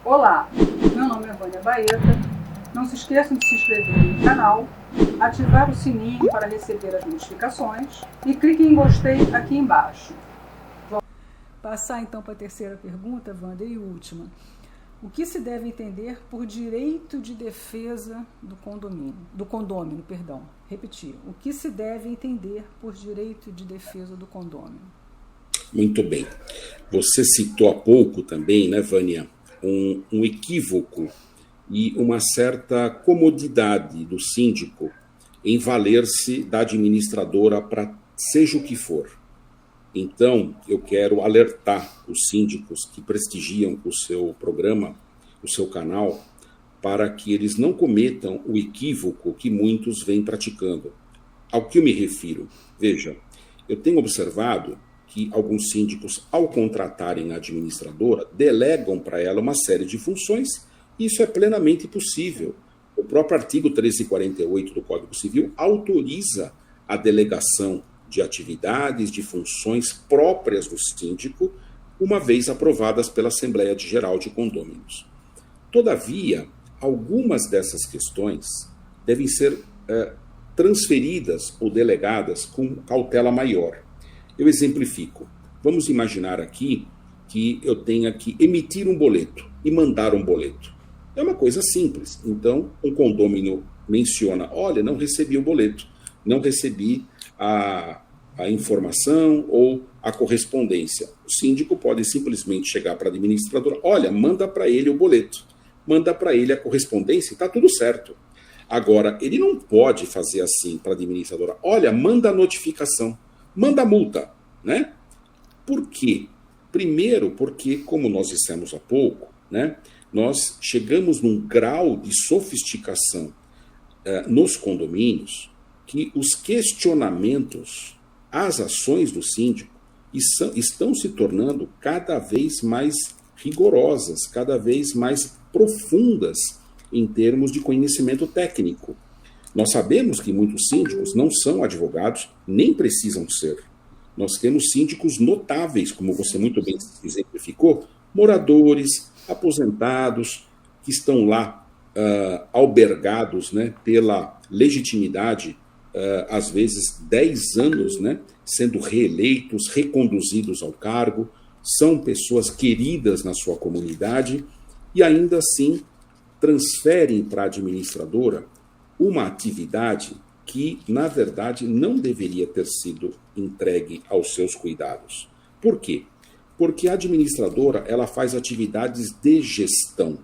Olá, meu nome é Vânia Baeta. Não se esqueçam de se inscrever no canal, ativar o sininho para receber as notificações e clique em gostei aqui embaixo. Vou passar então para a terceira pergunta, Wanda, e última. O que se deve entender por direito de defesa do condômino? Repetir. O que se deve entender por direito de defesa do condômino? Muito bem. Você citou há pouco também, né, Vânia, um equívoco e uma certa comodidade do síndico em valer-se da administradora para seja o que for. Então, eu quero alertar os síndicos que prestigiam o seu programa, o seu canal, para que eles não cometam o equívoco que muitos vêm praticando. Ao que eu me refiro? Veja, eu tenho observado que alguns síndicos, ao contratarem a administradora, delegam para ela uma série de funções, e isso é plenamente possível. O próprio artigo 1348 do Código Civil autoriza a delegação de atividades, de funções próprias do síndico, uma vez aprovadas pela Assembleia Geral de Condôminos. Todavia, algumas dessas questões devem ser transferidas ou delegadas com cautela maior. Eu exemplifico. Vamos imaginar aqui que eu tenha que emitir um boleto e mandar um boleto. É uma coisa simples. Então, um condômino menciona, olha, não recebi o boleto, não recebi a informação ou a correspondência. O síndico pode simplesmente chegar para a administradora, olha, manda para ele o boleto, manda para ele a correspondência, está tudo certo. Agora, ele não pode fazer assim para a administradora, olha, manda a notificação, manda a multa, né? Por quê? Primeiro, porque, como nós dissemos há pouco, né, nós chegamos num grau de sofisticação nos condomínios que os questionamentos às ações do síndico estão se tornando cada vez mais rigorosas, cada vez mais profundas em termos de conhecimento técnico. Nós sabemos que muitos síndicos não são advogados, nem precisam ser. Nós temos síndicos notáveis, como você muito bem exemplificou, moradores, aposentados, que estão lá albergados, né, pela legitimidade, às vezes 10 anos, né, sendo reeleitos, reconduzidos ao cargo, são pessoas queridas na sua comunidade e ainda assim transferem para a administradora uma atividade que, na verdade, não deveria ter sido entregue aos seus cuidados. Por quê? Porque a administradora ela faz atividades de gestão.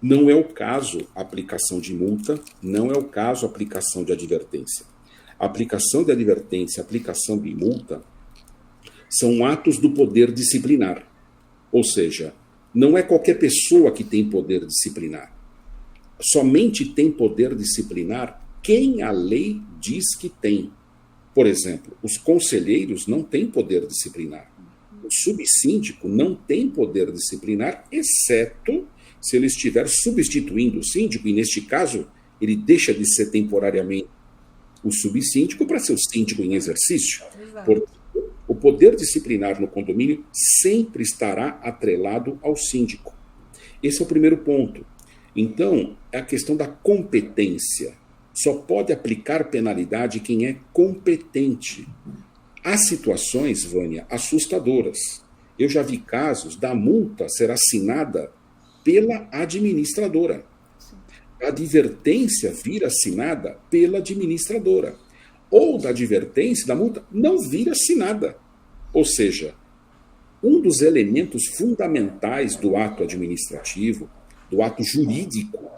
Não é o caso a aplicação de multa, não é o caso a aplicação de advertência. A aplicação de advertência, a aplicação de multa, são atos do poder disciplinar. Ou seja, não é qualquer pessoa que tem poder disciplinar. Somente tem poder disciplinar quem a lei diz que tem. Por exemplo, os conselheiros não têm poder disciplinar. O subsíndico não tem poder disciplinar, exceto se ele estiver substituindo o síndico, e neste caso, ele deixa de ser temporariamente o subsíndico para ser o síndico em exercício. Portanto, o poder disciplinar no condomínio sempre estará atrelado ao síndico. Esse é o primeiro ponto. Então, é a questão da competência. Só pode aplicar penalidade quem é competente. Há situações, Vânia, assustadoras. Eu já vi casos da multa ser assinada pela administradora. A advertência vir assinada pela administradora. Ou da advertência, da multa, não vir assinada. Ou seja, um dos elementos fundamentais do ato administrativo, do ato jurídico,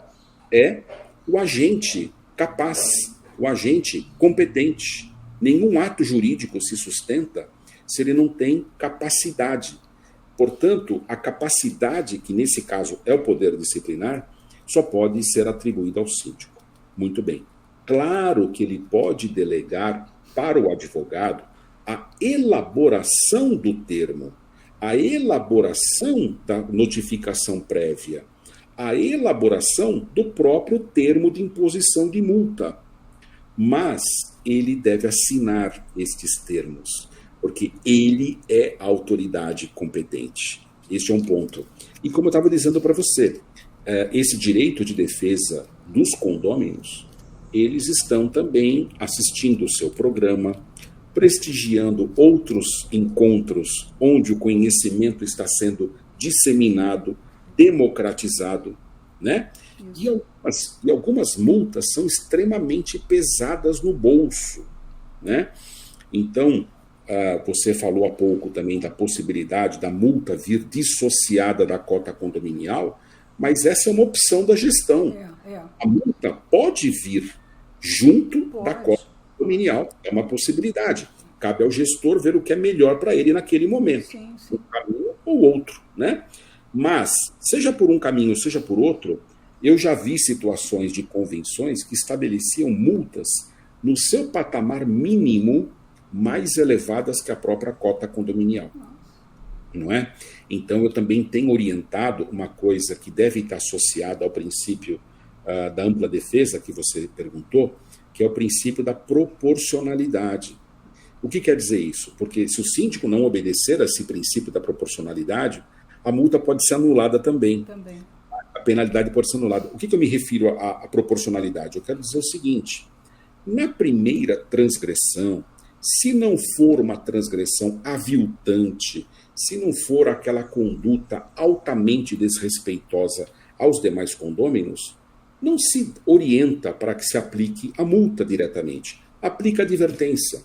é o agente capaz, o agente competente. Nenhum ato jurídico se sustenta se ele não tem capacidade. Portanto, a capacidade, que nesse caso é o poder disciplinar, só pode ser atribuída ao síndico. Muito bem. Claro que ele pode delegar para o advogado a elaboração do termo, a elaboração da notificação prévia, a elaboração do próprio termo de imposição de multa. Mas ele deve assinar estes termos. porque ele é a autoridade competente. Este é um ponto. E como eu estava dizendo para você, esse direito de defesa dos condôminos, eles estão também assistindo o seu programa, prestigiando outros encontros onde o conhecimento está sendo disseminado, democratizado, né? E algumas multas são extremamente pesadas no bolso, né? Então, você falou há pouco também da possibilidade da multa vir dissociada da cota condominial, mas essa é uma opção da gestão. A multa pode vir junto da cota condominial, é uma possibilidade. Cabe ao gestor ver o que é melhor para ele naquele momento, sim. um caminho ou outro, né? Mas, seja por um caminho, seja por outro, eu já vi situações de convenções que estabeleciam multas no seu patamar mínimo mais elevadas que a própria cota condominial. Não é? Então, eu também tenho orientado uma coisa que deve estar associada ao princípio da ampla defesa, que você perguntou, que é o princípio da proporcionalidade. O que quer dizer isso? Porque se o síndico não obedecer a esse princípio da proporcionalidade, a multa pode ser anulada também. A penalidade pode ser anulada. O que eu me refiro à proporcionalidade? Eu quero dizer o seguinte: na primeira transgressão, se não for uma transgressão aviltante, se não for aquela conduta altamente desrespeitosa aos demais condôminos, não se orienta para que se aplique a multa diretamente. Aplica a advertência.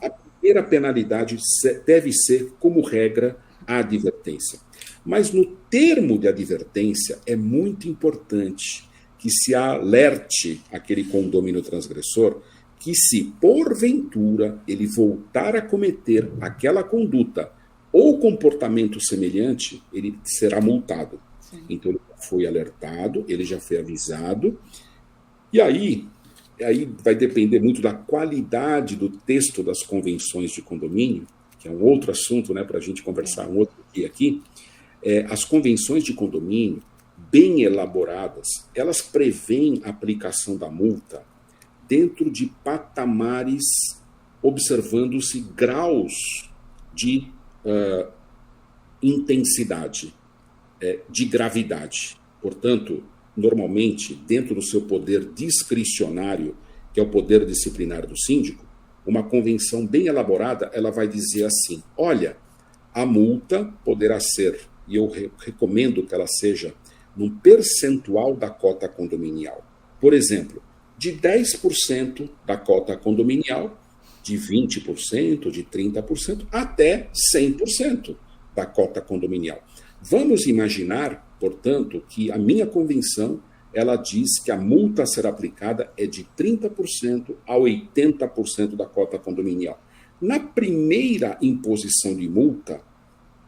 A primeira penalidade deve ser, como regra, a advertência. Mas no termo de advertência é muito importante que se alerte aquele condômino transgressor que, se porventura ele voltar a cometer aquela conduta ou comportamento semelhante, ele será multado. Sim. Então ele foi alertado, ele já foi avisado, e aí vai depender muito da qualidade do texto das convenções de condomínio, que é um outro assunto, né, para a gente conversar um outro dia aqui. As convenções de condomínio, bem elaboradas, elas prevêem a aplicação da multa dentro de patamares, observando-se graus de intensidade, de gravidade. Portanto, normalmente, dentro do seu poder discricionário, que é o poder disciplinar do síndico, uma convenção bem elaborada, ela vai dizer assim: olha, a multa poderá ser, e eu recomendo que ela seja num percentual da cota condominial. Por exemplo, de 10% da cota condominial, de 20%, de 30%, até 100% da cota condominial. Vamos imaginar, portanto, que a minha convenção, ela diz que a multa a ser aplicada é de 30% a 80% da cota condominial. Na primeira imposição de multa,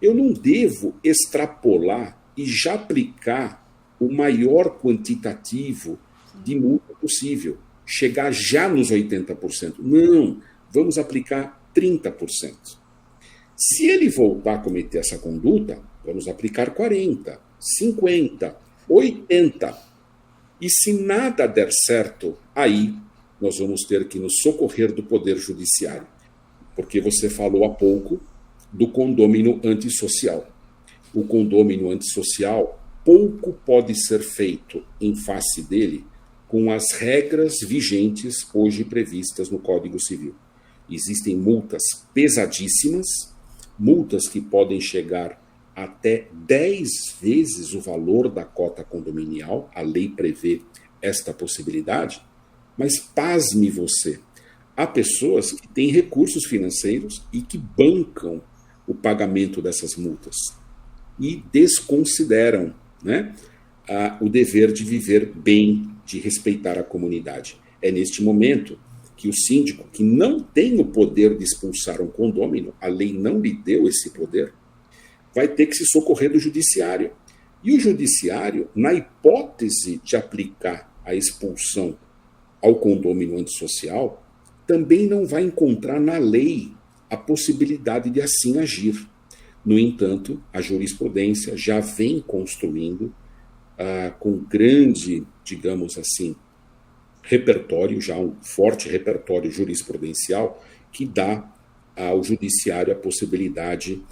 eu não devo extrapolar e já aplicar o maior quantitativo de multa possível, chegar já nos 80%. Não, vamos aplicar 30%. Se ele voltar a cometer essa conduta, vamos aplicar 40%, 50%, 80%. E se nada der certo, aí nós vamos ter que nos socorrer do Poder Judiciário. Porque você falou há pouco do condômino antissocial. O condômino antissocial, pouco pode ser feito em face dele com as regras vigentes hoje previstas no Código Civil. Existem multas pesadíssimas, multas que podem chegar até 10 vezes o valor da cota condominial, a lei prevê esta possibilidade, mas pasme você, há pessoas que têm recursos financeiros e que bancam o pagamento dessas multas e desconsideram, né, o dever de viver bem, de respeitar a comunidade. É neste momento que o síndico, que não tem o poder de expulsar um condômino, a lei não lhe deu esse poder, vai ter que se socorrer do judiciário. E o judiciário, na hipótese de aplicar a expulsão ao condômino antissocial, também não vai encontrar na lei a possibilidade de assim agir. No entanto, a jurisprudência já vem construindo com grande, digamos assim, repertório, já um forte repertório jurisprudencial que dá ao judiciário a possibilidade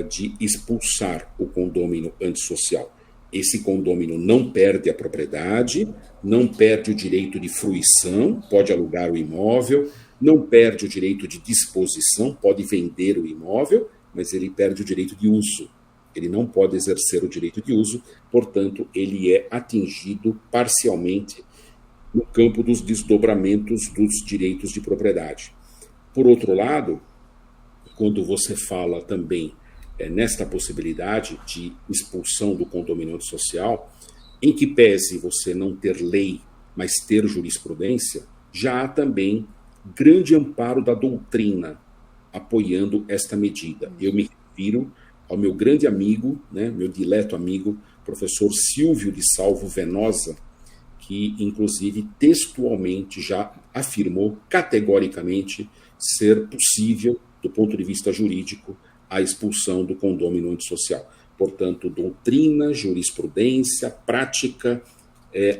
de expulsar o condômino antissocial. Esse condômino não perde a propriedade, não perde o direito de fruição, pode alugar o imóvel, não perde o direito de disposição, pode vender o imóvel, mas ele perde o direito de uso. Ele não pode exercer o direito de uso, portanto, ele é atingido parcialmente no campo dos desdobramentos dos direitos de propriedade. Por outro lado, quando você fala também nesta possibilidade de expulsão do condomínio antissocial, em que pese você não ter lei, mas ter jurisprudência, já há também grande amparo da doutrina apoiando esta medida. Eu me refiro ao meu grande amigo, meu dileto amigo, professor Silvio de Salvo Venosa, que, inclusive, textualmente já afirmou categoricamente ser possível, do ponto de vista jurídico, a expulsão do condômino antissocial. Portanto, doutrina, jurisprudência, prática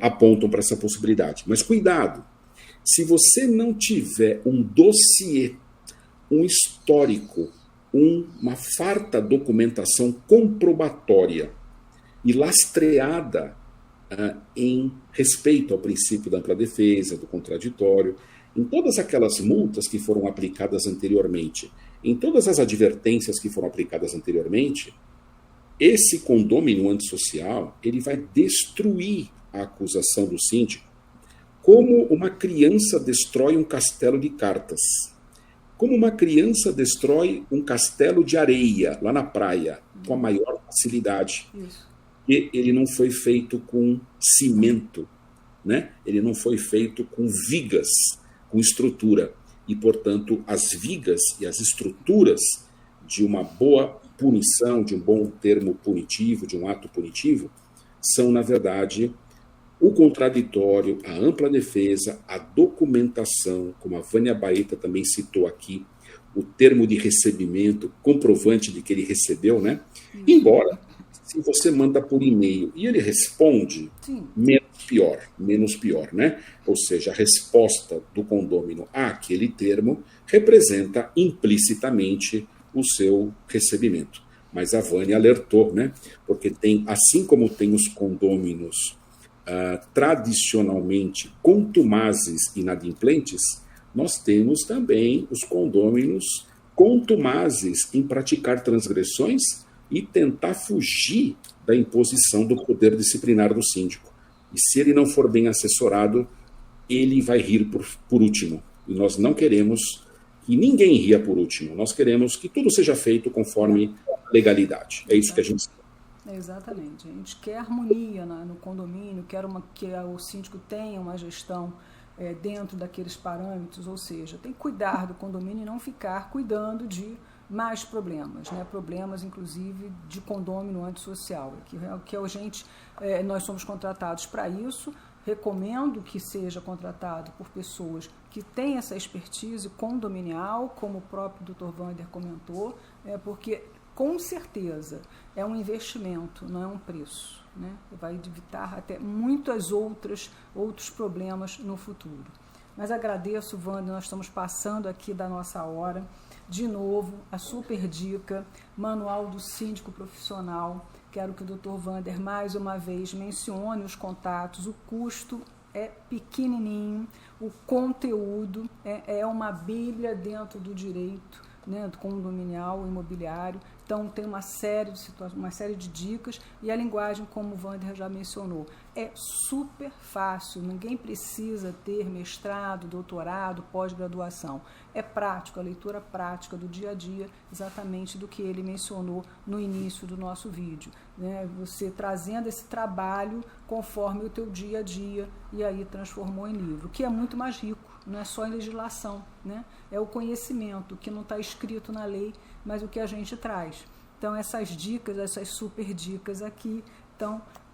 apontam para essa possibilidade. Mas cuidado, se você não tiver um dossiê, um histórico, uma farta documentação comprobatória e lastreada em respeito ao princípio da ampla defesa, do contraditório, em todas aquelas multas que foram aplicadas anteriormente, em todas as advertências que foram aplicadas anteriormente, esse condômino antissocial ele vai destruir a acusação do síndico como uma criança destrói um castelo de cartas, como uma criança destrói um castelo de areia lá na praia, com a maior facilidade. Isso. E ele não foi feito com cimento, ele não foi feito com vigas, com estrutura. E, portanto, as vigas e as estruturas de uma boa punição, de um bom termo punitivo, de um ato punitivo, são, na verdade, o contraditório, a ampla defesa, a documentação, como a Vânia Baeta também citou aqui, o termo de recebimento, comprovante de que ele recebeu, Embora, se você manda por e-mail e ele responde, menos pior, Ou seja, a resposta do condômino àquele termo representa implicitamente o seu recebimento. Mas a Vânia alertou, Porque tem, assim como tem os condôminos tradicionalmente contumazes e inadimplentes, nós temos também os condôminos contumazes em praticar transgressões e tentar fugir da imposição do poder disciplinar do síndico. E se ele não for bem assessorado, ele vai rir por último. E nós não queremos que ninguém ria por último. Nós queremos que tudo seja feito conforme legalidade. É isso que a gente quer. Exatamente. A gente quer harmonia no condomínio, quer que o síndico tenha uma gestão dentro daqueles parâmetros, ou seja, tem que cuidar do condomínio e não ficar cuidando de mais problemas, problemas inclusive de condômino antissocial, que a gente, nós somos contratados para isso. Recomendo que seja contratado por pessoas que têm essa expertise condominial, como o próprio Dr. Wander comentou, porque com certeza é um investimento, não é um preço, vai evitar até muitos outros problemas no futuro. Mas agradeço, Wander, nós estamos passando aqui da nossa hora. De novo, a super dica, Manual do Síndico Profissional. Quero que o Dr. Wander, mais uma vez, mencione os contatos. O custo é pequenininho, o conteúdo é uma bíblia dentro do direito, do condominial, imobiliário. Então, tem uma série de situações, uma série de dicas, e a linguagem, como o Wander já mencionou, é super fácil, ninguém precisa ter mestrado, doutorado, pós-graduação. É prático, a leitura prática do dia a dia, exatamente do que ele mencionou no início do nosso vídeo. Você trazendo esse trabalho conforme o teu dia a dia, e aí transformou em livro, que é muito mais rico, não é só em legislação, é o conhecimento, que não está escrito na lei, mas o que a gente traz. Então, essas dicas, essas super dicas aqui,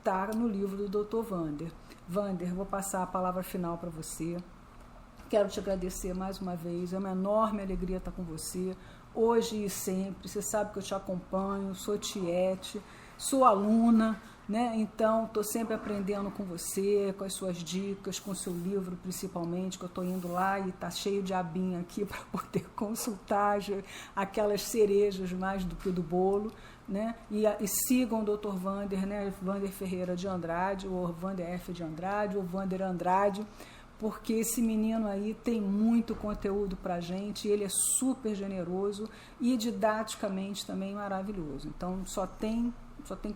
tá no livro do Dr. Wander. Wander, vou passar a palavra final para você. Quero te agradecer mais uma vez, é uma enorme alegria estar com você, hoje e sempre. Você sabe que eu te acompanho, sou tiete, sou aluna, né? Então, estou sempre aprendendo com você, com as suas dicas, com o seu livro principalmente, que eu estou indo lá e está cheio de abinha aqui para poder consultar aquelas cerejas mais do que do bolo, né? E sigam o Dr. Wander, né? Wander Ferreira de Andrade, ou Wander F. de Andrade, ou Wander Andrade, porque esse menino aí tem muito conteúdo para a gente, ele é super generoso e didaticamente também maravilhoso. Então, só tem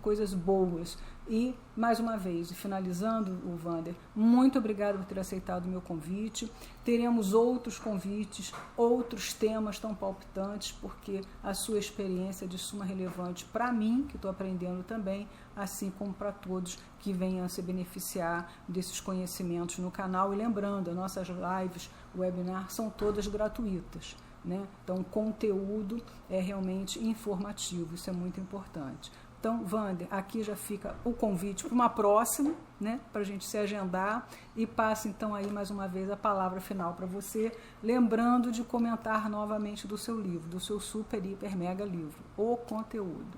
coisas boas. E, mais uma vez, finalizando, o Wander, muito obrigado por ter aceitado o meu convite. Teremos outros convites, outros temas tão palpitantes, porque a sua experiência é de suma relevância para mim, que estou aprendendo também, assim como para todos que venham a se beneficiar desses conhecimentos no canal. E lembrando, as nossas lives, webinar, são todas gratuitas, né? Então, o conteúdo é realmente informativo, isso é muito importante. Então, Wander, aqui já fica o convite para uma próxima, né, para a gente se agendar, e passo então aí mais uma vez a palavra final para você, lembrando de comentar novamente do seu livro, do seu super, hiper, mega livro, O Conteúdo.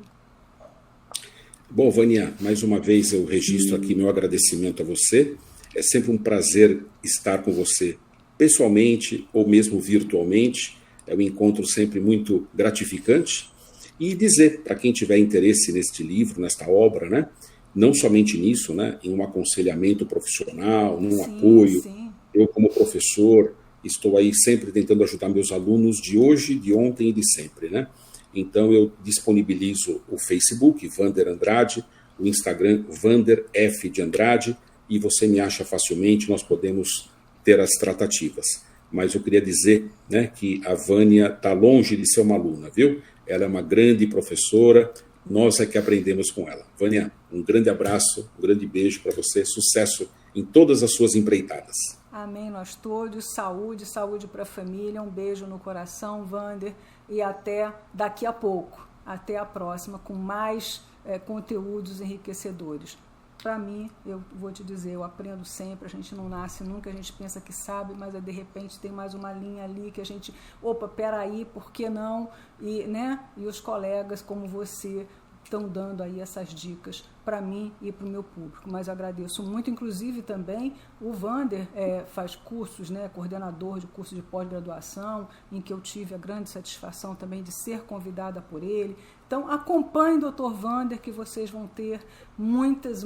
Bom, Vânia, mais uma vez eu registro aqui meu agradecimento a você. É sempre um prazer estar com você pessoalmente ou mesmo virtualmente. É um encontro sempre muito gratificante. E dizer para quem tiver interesse neste livro, nesta obra, né, não somente nisso, né, em um aconselhamento profissional, num apoio. Sim. Eu, como professor, estou aí sempre tentando ajudar meus alunos de hoje, de ontem e de sempre, né? Então, eu disponibilizo o Facebook, Wander Andrade, o Instagram, Wander F. de Andrade, e você me acha facilmente, nós podemos ter as tratativas. Mas eu queria dizer, né, que a Vânia está longe de ser uma aluna, viu? Ela é uma grande professora, nós é que aprendemos com ela. Vânia, um grande abraço, um grande beijo para você, sucesso em todas as suas empreitadas. Amém, nós todos, saúde, saúde para a família, um beijo no coração, Wander, e até daqui a pouco, até a próxima, com mais conteúdos enriquecedores. Para mim, eu vou te dizer, eu aprendo sempre, a gente não nasce nunca, a gente pensa que sabe, mas de repente tem mais uma linha ali que a gente, opa, peraí, por que não? E, né? E os colegas como você estão dando aí essas dicas para mim e para o meu público, mas eu agradeço muito, inclusive também o Wander faz cursos, né, coordenador de curso de pós-graduação, em que eu tive a grande satisfação também de ser convidada por ele. Então acompanhe o Dr. Wander, que vocês vão ter muitas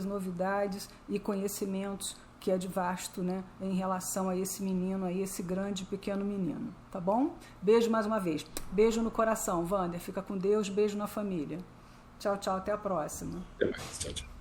novidades e conhecimentos que é de vasto, né, em relação a esse menino, a esse grande pequeno menino, tá bom? Beijo mais uma vez. Beijo no coração, Wander. Fica com Deus, beijo na família. Tchau, tchau, até a próxima. Até mais, tchau, tchau.